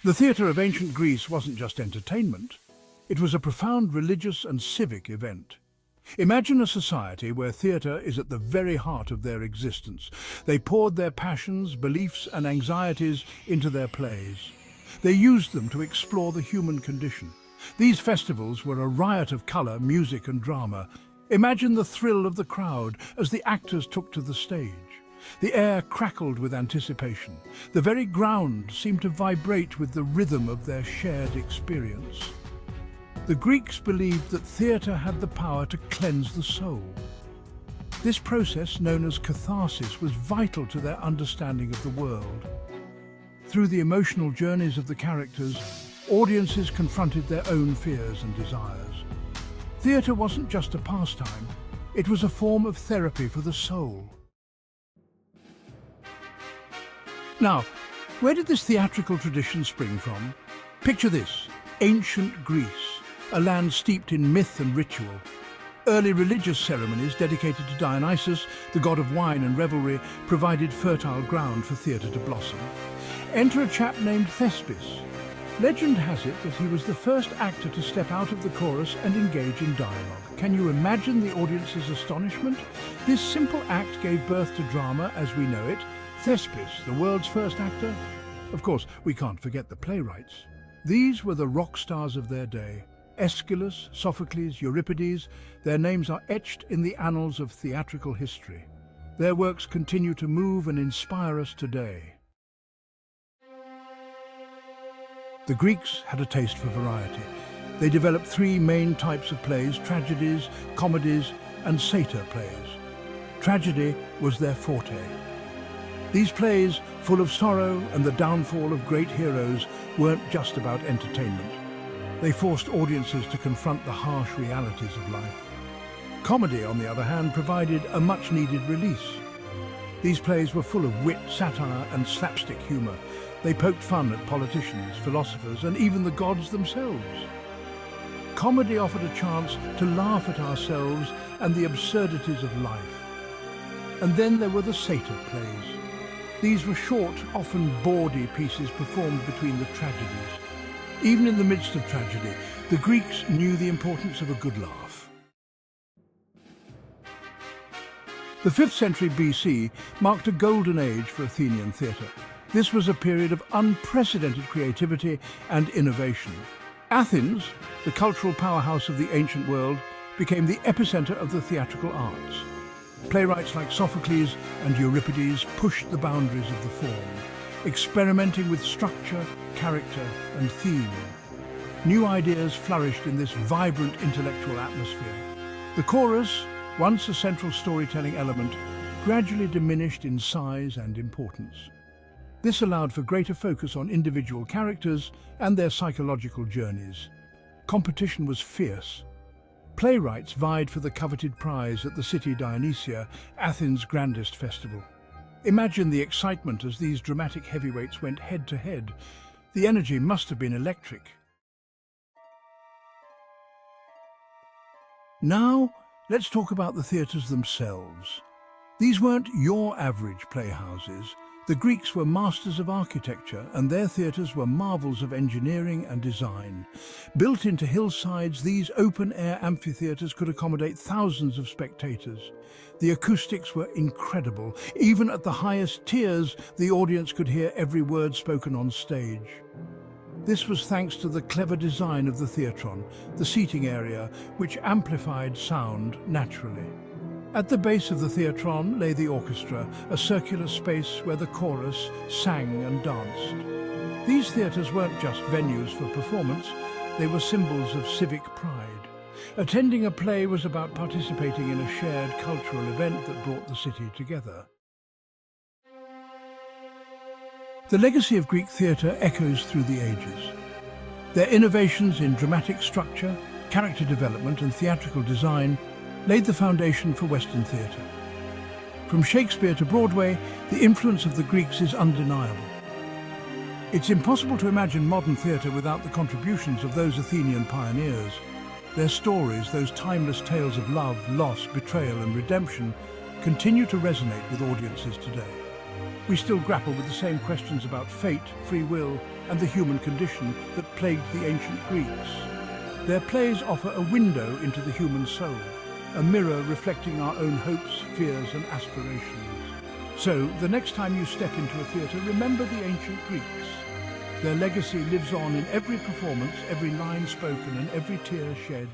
The theatre of ancient Greece wasn't just entertainment. It was a profound religious and civic event. Imagine a society where theatre is at the very heart of their existence. They poured their passions, beliefs and anxieties into their plays. They used them to explore the human condition. These festivals were a riot of colour, music and drama. Imagine the thrill of the crowd as the actors took to the stage. The air crackled with anticipation. The very ground seemed to vibrate with the rhythm of their shared experience. The Greeks believed that theatre had the power to cleanse the soul. This process, known as catharsis, was vital to their understanding of the world. Through the emotional journeys of the characters, audiences confronted their own fears and desires. Theatre wasn't just a pastime, it was a form of therapy for the soul. Now, where did this theatrical tradition spring from? Picture this: ancient Greece, a land steeped in myth and ritual. Early religious ceremonies dedicated to Dionysus, the god of wine and revelry, provided fertile ground for theatre to blossom. Enter a chap named Thespis. Legend has it that he was the first actor to step out of the chorus and engage in dialogue. Can you imagine the audience's astonishment? This simple act gave birth to drama as we know it. Thespis, the world's first actor? Of course, we can't forget the playwrights. These were the rock stars of their day. Aeschylus, Sophocles, Euripides, their names are etched in the annals of theatrical history. Their works continue to move and inspire us today. The Greeks had a taste for variety. They developed three main types of plays: tragedies, comedies, and satyr plays. Tragedy was their forte. These plays, full of sorrow and the downfall of great heroes, weren't just about entertainment. They forced audiences to confront the harsh realities of life. Comedy, on the other hand, provided a much-needed release. These plays were full of wit, satire and slapstick humour. They poked fun at politicians, philosophers and even the gods themselves. Comedy offered a chance to laugh at ourselves and the absurdities of life. And then there were the satyr plays. These were short, often bawdy pieces performed between the tragedies. Even in the midst of tragedy, the Greeks knew the importance of a good laugh. The 5th century BC marked a golden age for Athenian theatre. This was a period of unprecedented creativity and innovation. Athens, the cultural powerhouse of the ancient world, became the epicenter of the theatrical arts. Playwrights like Sophocles and Euripides pushed the boundaries of the form, experimenting with structure, character and theme. New ideas flourished in this vibrant intellectual atmosphere. The chorus, once a central storytelling element, gradually diminished in size and importance. This allowed for greater focus on individual characters and their psychological journeys. Competition was fierce. Playwrights vied for the coveted prize at the city Dionysia, Athens' grandest festival. Imagine the excitement as these dramatic heavyweights went head to head. The energy must have been electric. Now, let's talk about the theatres themselves. These weren't your average playhouses. The Greeks were masters of architecture, and their theatres were marvels of engineering and design. Built into hillsides, these open-air amphitheatres could accommodate thousands of spectators. The acoustics were incredible. Even at the highest tiers, the audience could hear every word spoken on stage. This was thanks to the clever design of the theatron, the seating area, which amplified sound naturally. At the base of the theatron lay the orchestra, a circular space where the chorus sang and danced. These theatres weren't just venues for performance, they were symbols of civic pride. Attending a play was about participating in a shared cultural event that brought the city together. The legacy of Greek theatre echoes through the ages. Their innovations in dramatic structure, character development and theatrical design laid the foundation for Western theatre. From Shakespeare to Broadway, the influence of the Greeks is undeniable. It's impossible to imagine modern theatre without the contributions of those Athenian pioneers. Their stories, those timeless tales of love, loss, betrayal and redemption, continue to resonate with audiences today. We still grapple with the same questions about fate, free will, and the human condition that plagued the ancient Greeks. Their plays offer a window into the human soul, a mirror reflecting our own hopes, fears, and aspirations. So, the next time you step into a theatre, remember the ancient Greeks. Their legacy lives on in every performance, every line spoken, and every tear shed.